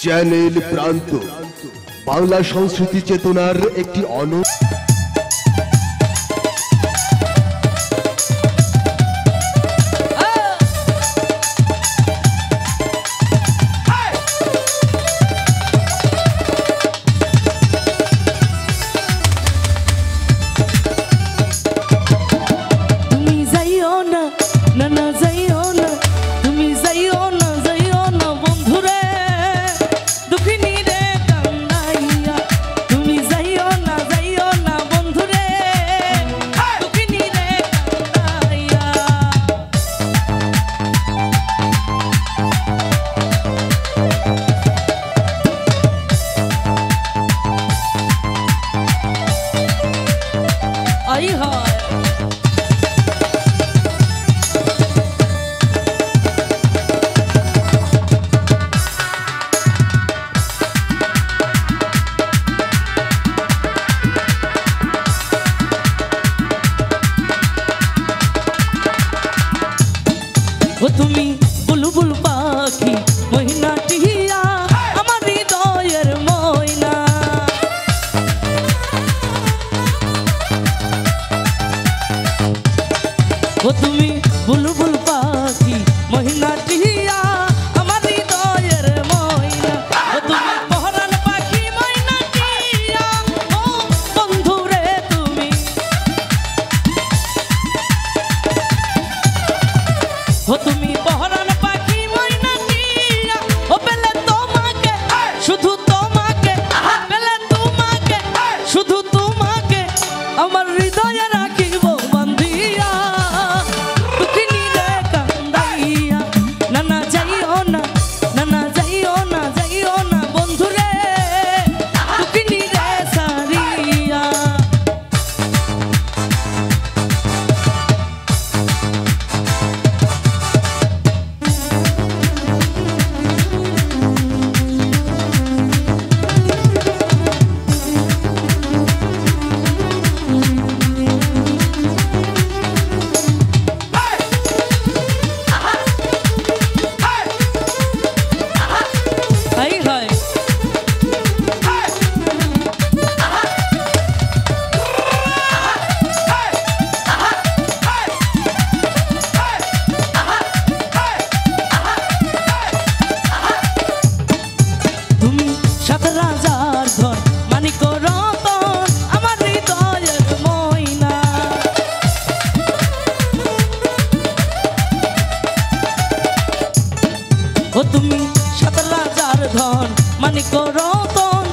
channel প্রান্ত বাংলা সংস্কৃতি চেতনার একটি তুমি বুলবুল পাখি মহিনা টিয়া আমার হৃদয়ের ময়না ও তুমি বুলবুল পাখি মহিনা টিয়া আমার হৃদয়ের ময়না ও তুমি পহরান পাখি ময়না টিয়া ও বন্ধু রে তুমি ও তুমি পহরান পাখি ময়না টিয়া ও পেলে তোমাকে শুধু তোমাকে পেলে তোমাকে শুধু তোমাকে আমার হৃদয়ে রাখিব বান্ধিয়া দুঃখিনী রে কান্দাইয়া নানা যাইও না নানা যাইও না যাইও না বন্ধু রে দুঃখিনী রে সারিয়া ও তুমি সাত রাজার ধন মানিক রতন